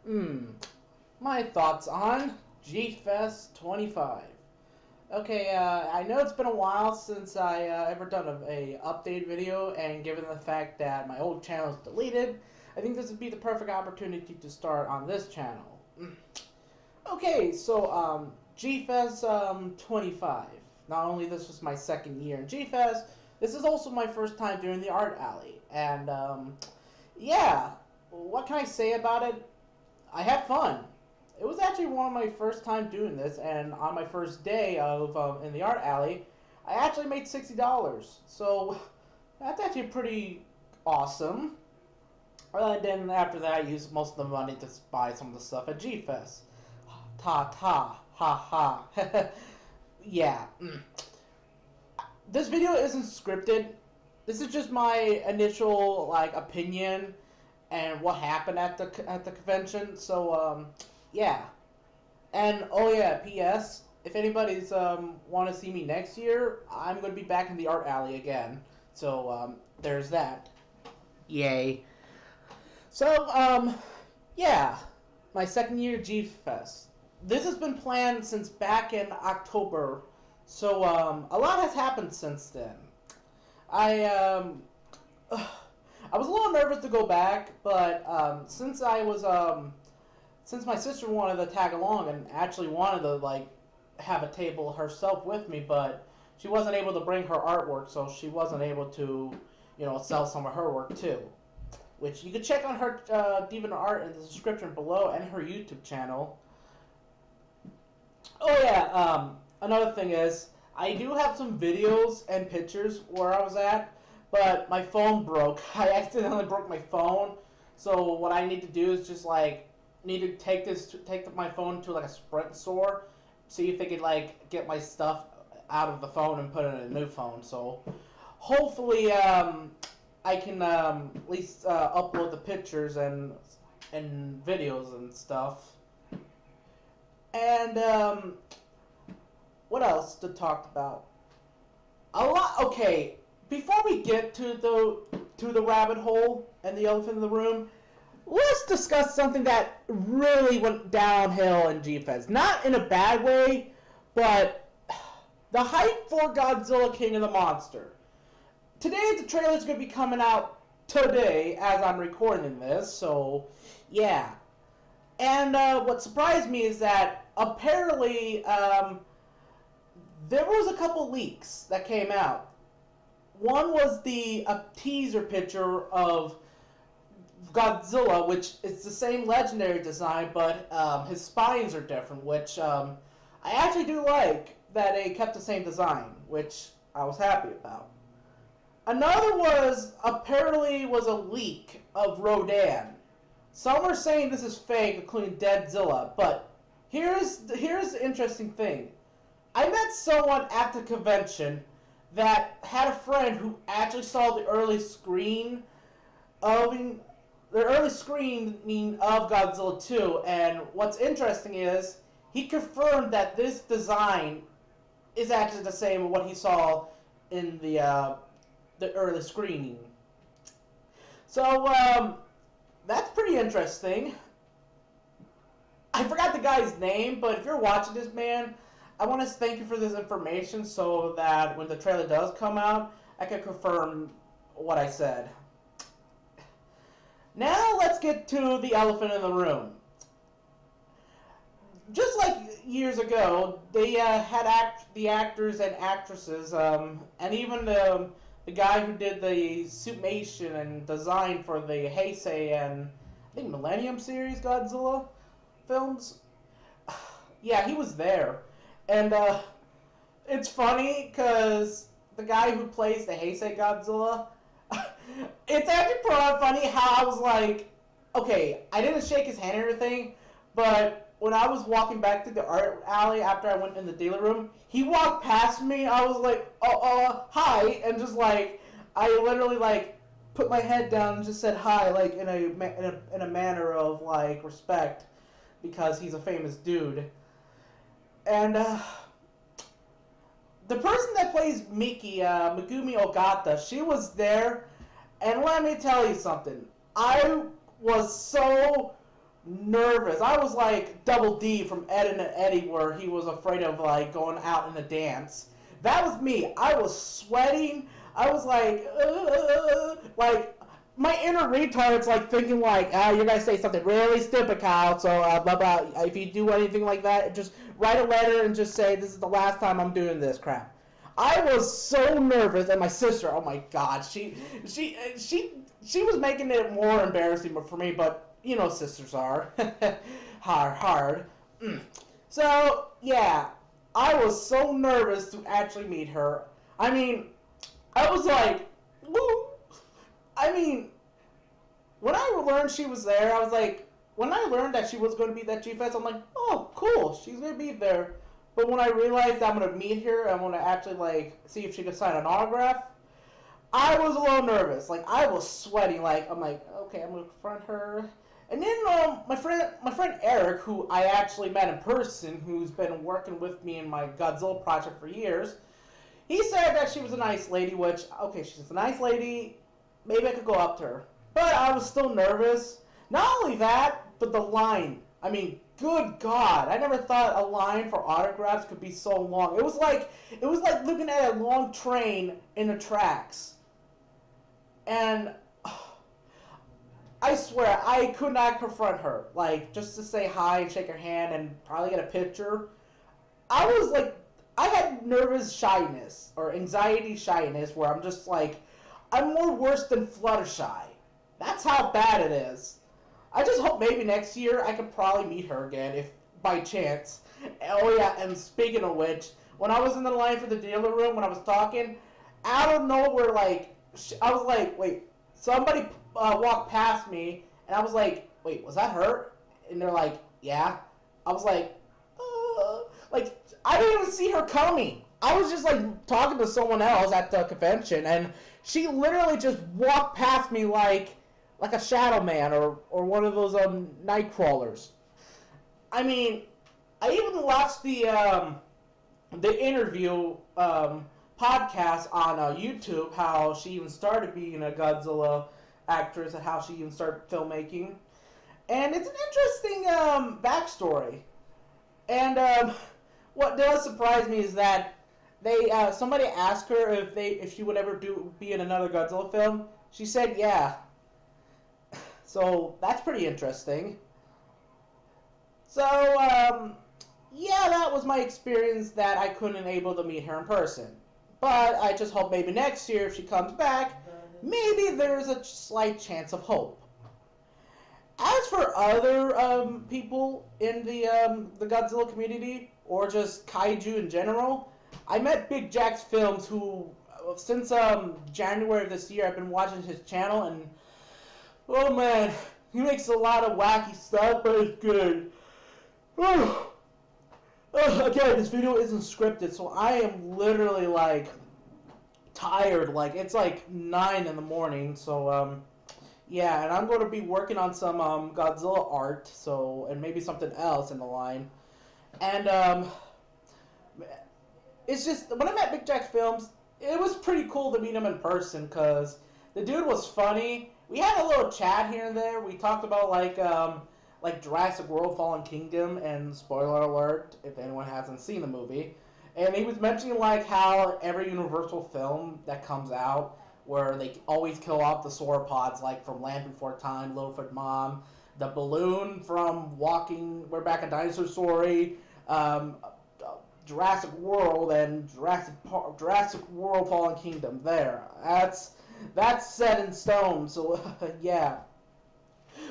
Hmm. My thoughts on G-Fest 25. Okay, I know it's been a while since I ever done a update video, and given the fact that my old channel is deleted, I think this would be the perfect opportunity to start on this channel. Okay, so G-Fest 25. Not only this was my second year in G-Fest, this is also my first time doing the art alley, and yeah, what can I say about it? I had fun. It was actually one of my first time doing this, and on my first day of in the art alley, I actually made $60. So that's actually pretty awesome. And then after that, I used most of the money to buy some of the stuff at G Fest. Ta ta ha ha. Yeah. This video isn't scripted. This is just my initial opinion and what happened at the convention. So yeah. And oh yeah, P.S. If anybody's want to see me next year, I'm going to be back in the art alley again. So there's that. Yay. So yeah, my second year G Fest. This has been planned since back in October. So a lot has happened since then. I I was a little nervous to go back, but since my sister wanted to tag along and actually wanted to have a table herself with me, but she wasn't able to bring her artwork, so she wasn't able to, sell some of her work too. Which you can check on her Diva Art in the description below and her YouTube channel. Oh yeah, another thing is I do have some videos and pictures where I was at, but my phone broke. I accidentally broke my phone, so what I need to do is just need to take my phone to a Sprint store, see if they could get my stuff out of the phone and put it in a new phone. So hopefully I can at least upload the pictures and videos and stuff. And what else to talk about? A lot. Okay, before we get to the rabbit hole and the elephant in the room, let's discuss something that really went downhill in G-Fest. Not in a bad way, but the hype for Godzilla King of the Monster. Today, the trailer is going to be coming out today as I'm recording this, so yeah. And what surprised me is that apparently there was a couple leaks that came out. One was a teaser picture of Godzilla, which is the same legendary design, but his spines are different, which I actually do like that they kept the same design, which I was happy about. Another apparently was a leak of Rodan. Some are saying this is fake, including Deadzilla, but here's the interesting thing. I met someone at the convention that had a friend who actually saw the early screening of Godzilla 2, and what's interesting is he confirmed that this design is actually the same as what he saw in the early screening. So that's pretty interesting. I forgot the guy's name, but if you're watching this, man, I want to thank you for this information so that when the trailer does come out, I can confirm what I said. Now let's get to the elephant in the room. Just like years ago, they had the actors and actresses, and even the guy who did the suitmation and design for the Heisei and I think Millennium series Godzilla films. Yeah, he was there. And it's funny because the guy who plays the Heisei Godzilla, it's actually pretty funny how I was like, okay, I didn't shake his hand or anything, but when I was walking back to the art alley after I went in the dealer room, he walked past me. I was like, hi, and just I literally put my head down and just said hi, in a manner of respect, because he's a famous dude. And the person that plays Miki, Megumi Ogata, she was there, and let me tell you something. I was so nervous. I was like Double D from Ed and Eddie, where he was afraid of like going out in the dance. That was me. I was sweating. I was like my inner retard's like thinking like, you're gonna say something really stupid, Kyle. So blah blah. If you do anything like that, just write a letter and just say this is the last time I'm doing this crap. I was so nervous, and my sister, oh my god, she was making it more embarrassing for me, but you know sisters are hard. So yeah, I was so nervous to actually meet her. I mean, I was like, woo. I mean, when I learned she was there, I was like, when I learned that she was going to be at G-Fest, I'm like, oh, cool, she's going to be there. But when I realized I'm going to meet her, I'm going to actually, like, see if she could sign an autograph, I was a little nervous. Like, I was sweating. Like, I'm like, okay, I'm going to confront her. And then my friend Eric, who I actually met in person, who's been working with me in my Godzilla project for years, he said that she was a nice lady, which, okay, she's a nice lady. Maybe I could go up to her. But I was still nervous. Not only that, but the line. I mean, good God, I never thought a line for autographs could be so long. It was like looking at a long train in the tracks. And I swear, I could not confront her. Like, just to say hi and shake her hand and probably get a picture. I was like, I had nervous shyness, or anxiety shyness, where I'm just like, I'm more worse than Fluttershy. That's how bad it is. I just hope maybe next year I could probably meet her again, if by chance. Oh yeah, and speaking of which, when I was in the line for the dealer room, when I was talking, out of nowhere, like, I was like, wait, somebody walked past me, and I was like, wait, was that her? And they're like, yeah. I was like, I didn't even see her coming. I was just like talking to someone else at the convention, and she literally just walked past me like a shadow man or one of those night crawlers. I mean, I even watched the interview podcast on YouTube, how she even started being a Godzilla actress and how she even started filmmaking. And it's an interesting backstory. And what does surprise me is that somebody asked her if she would ever be in another Godzilla film. She said yeah. So that's pretty interesting. So yeah, that was my experience that I couldn't able to meet her in person. But I just hope maybe next year if she comes back, maybe there's a slight chance of hope. As for other people in the Godzilla community, or just kaiju in general, I met Big Jack's Films, who since January of this year I've been watching his channel, and oh man, he makes a lot of wacky stuff, but it's good. Again, this video isn't scripted, so I am literally like tired. Like it's like 9 in the morning, so yeah, and I'm going to be working on some Godzilla art, so, and maybe something else in the line. And it's just, when I met Big Jack Films, it was pretty cool to meet him in person, because the dude was funny. We had a little chat here and there. We talked about like Jurassic World Fallen Kingdom, and spoiler alert if anyone hasn't seen the movie. And he was mentioning like how every Universal film that comes out, where they always kill off the sauropods, like from Land Before Time, Littlefoot Mom, the balloon from We're Back a Dinosaur Story, Jurassic World, and Jurassic World Fallen Kingdom. There, that's set in stone. So yeah.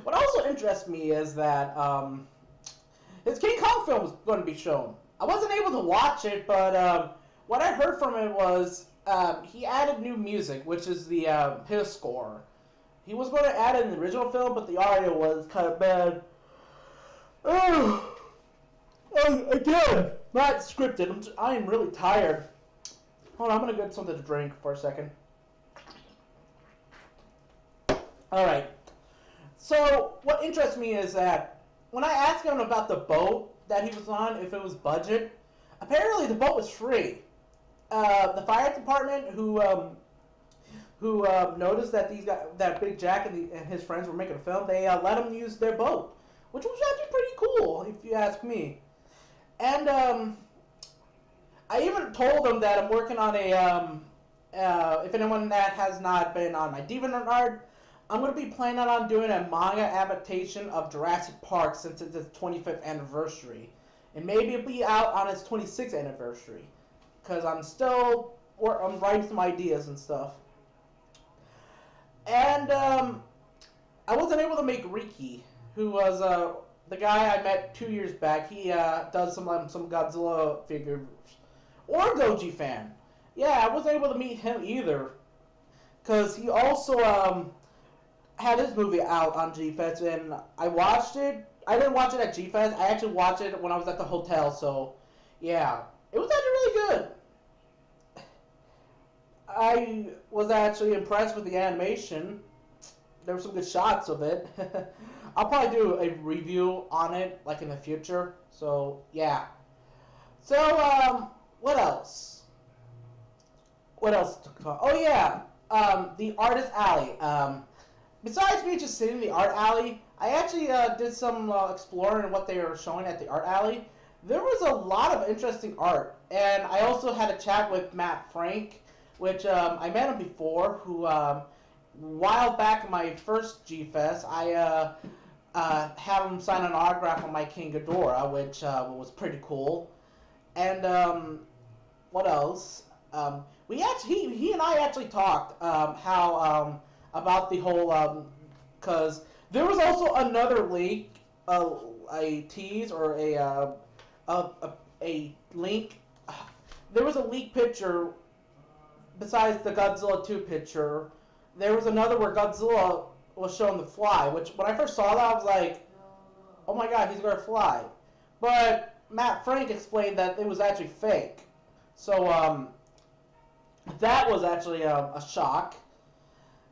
What also interests me is that his King Kong film is going to be shown. I wasn't able to watch it, but what I heard from it was he added new music, which is his score. He was going to add it in the original film, but the audio was kind of bad. Again, not scripted. I am really tired. Hold on, I'm going to get something to drink for a second. Alright. So, what interests me is that when I asked him about the boat that he was on, if it was budget, apparently the boat was free. The fire department, who noticed that that Big Jack and his friends were making a film, they let him use their boat, which was actually pretty cool, if you ask me. And I even told them that I'm working on if anyone that has not been on my DeviantArt, I'm going to be planning on doing a manga adaptation of Jurassic Park since it's its 25th anniversary. And maybe it'll be out on its 26th anniversary. Because I'm writing some ideas and stuff. And I wasn't able to make Riki, who was the guy I met 2 years back. He does some Godzilla figures. Or Goji fan. Yeah, I wasn't able to meet him either. Because he also had his movie out on G-Fest, and I watched it. I didn't watch it at G-Fest. I actually watched it when I was at the hotel, so yeah. It was actually really good. I was actually impressed with the animation. There were some good shots of it. I'll probably do a review on it, like in the future. So, yeah. So, what else? What else to talk? Oh, yeah. The Artist Alley. Besides me just sitting in the art alley, I actually did some exploring in what they were showing at the art alley. There was a lot of interesting art, and I also had a chat with Matt Frank, which I met him before, who a while back in my first G-Fest, I had him sign an autograph on my King Ghidorah, which was pretty cool. And what else? He and I actually talked about the whole, because there was also another leak, a tease or a link. There was a leak picture besides the Godzilla 2 picture. There was another where Godzilla was shown to fly, which when I first saw that I was like, oh my god, he's going to fly. But Matt Frank explained that it was actually fake. So that was actually a shock.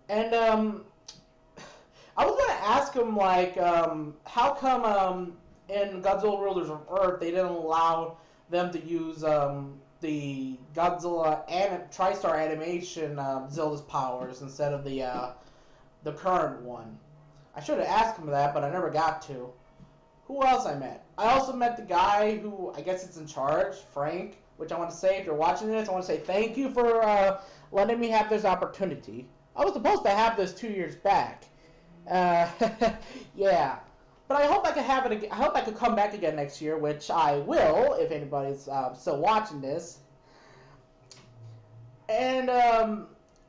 And I was going to ask him, like, how come in Godzilla Rulers of Earth they didn't allow them to use the Godzilla TriStar animation Zilla's powers instead of the current one? I should have asked him that, but I never got to. Who else I met? I also met the guy who I guess is in charge, Frank, which I want to say, if you're watching this, I want to say thank you for letting me have this opportunity. I was supposed to have this 2 years back. Yeah. But I hope I can have it again. I hope I could come back again next year, which I will, if anybody's still watching this. And,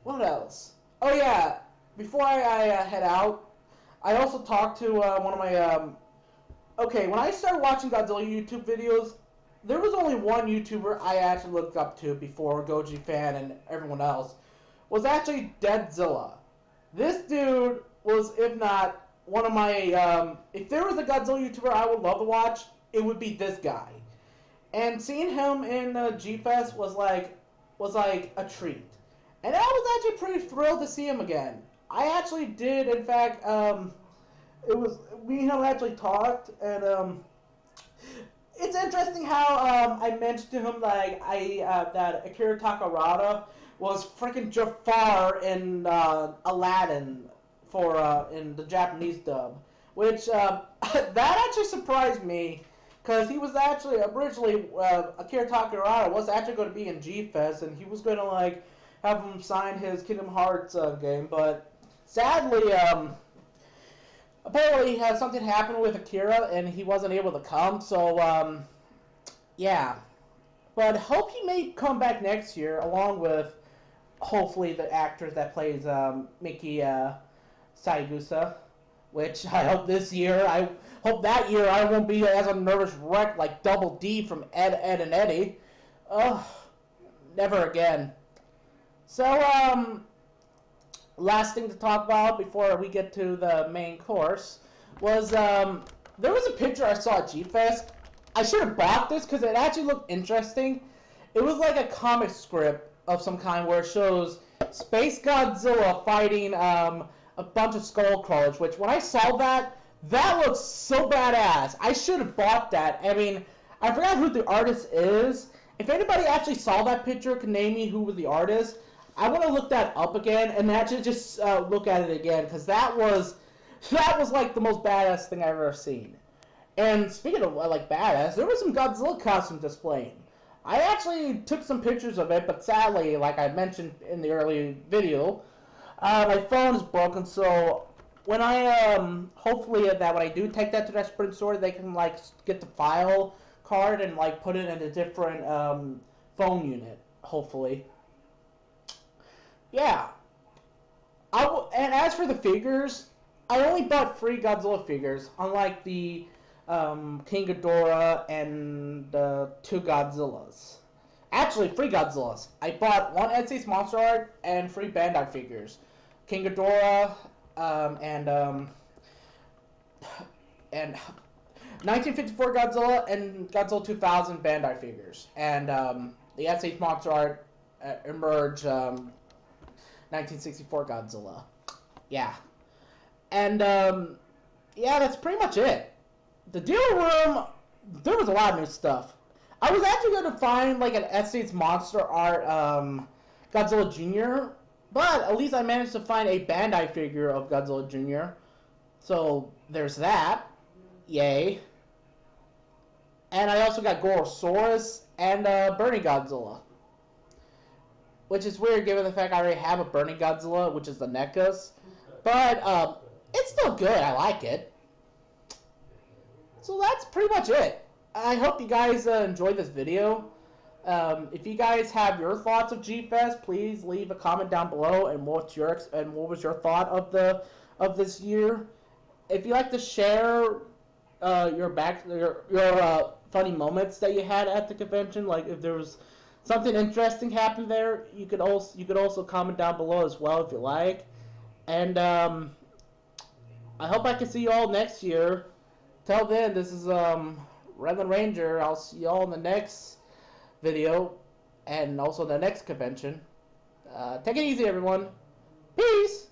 what else? Oh, yeah. Before I head out, I also talked to one of my, okay, when I started watching Godzilla YouTube videos, there was only one YouTuber I actually looked up to before Goji Fan and everyone else, was actually Deadzilla. This dude was, if not, one of my, if there was a Godzilla YouTuber I would love to watch, it would be this guy. And seeing him in G-Fest was like a treat. And I was actually pretty thrilled to see him again. I actually did, in fact, it was, me and him actually talked, and, it's interesting how, I mentioned to him, like, that Akira Takarada was freaking Jafar in, Aladdin in the Japanese dub, which, that actually surprised me, because he was actually, originally, Akira Takarada was actually going to be in G-Fest, and he was going to, like, have him sign his Kingdom Hearts game, but sadly, apparently something happened with Akira, and he wasn't able to come, so, yeah. But hope he may come back next year, along with, hopefully, the actors that plays, Miki, Saigusa, which I hope this year, I hope that year I won't be as a nervous wreck like Double D from Ed, and Eddie. Ugh, never again. So, last thing to talk about before we get to the main course was, there was a picture I saw at G-Fest. I should have bought this because it actually looked interesting. It was like a comic script of some kind where it shows Space Godzilla fighting, a bunch of skull crawlers, which when I saw that looks so badass. I should have bought that. I mean, I forgot who the artist is. If anybody actually saw that picture, can name me who was the artist, I want to look that up again and actually just look at it again, because that was like the most badass thing I've ever seen. And speaking of like badass, there was some Godzilla costume displaying. I actually took some pictures of it, but sadly, like I mentioned in the early video, my phone is broken. So when I hopefully that when I do take that to that sprint store, they can like get the file card and like put it in a different phone unit. Hopefully, yeah. And as for the figures, I only bought 3 Godzilla figures, unlike the King Ghidorah and 2 Godzillas. Actually, 3 Godzillas. I bought 1 Etsy's Monster Art and 3 Bandai figures. King Ghidorah and 1954 Godzilla and Godzilla 2000 Bandai figures. And the Etsy's Monster Art Emerge 1964 Godzilla. Yeah. And yeah, that's pretty much it. The dealer room, there was a lot of new stuff. I was actually going to find like an Etsy's Monster Art Godzilla Jr., but at least I managed to find a Bandai figure of Godzilla Jr. So there's that. Yay. And I also got Gorosaurus and Burning Godzilla. Which is weird given the fact I already have a Burning Godzilla, which is the NECA's. But it's still good. I like it. So that's pretty much it. I hope you guys enjoyed this video. If you guys have your thoughts of G-Fest, please leave a comment down below. And what was your thought of this year? If you like to share your funny moments that you had at the convention, like if there was something interesting happened there, you could also comment down below as well if you like. And I hope I can see you all next year. Till then, this is Redland Ranger. I'll see you all in the next video and also the next convention. Take it easy, everyone. Peace!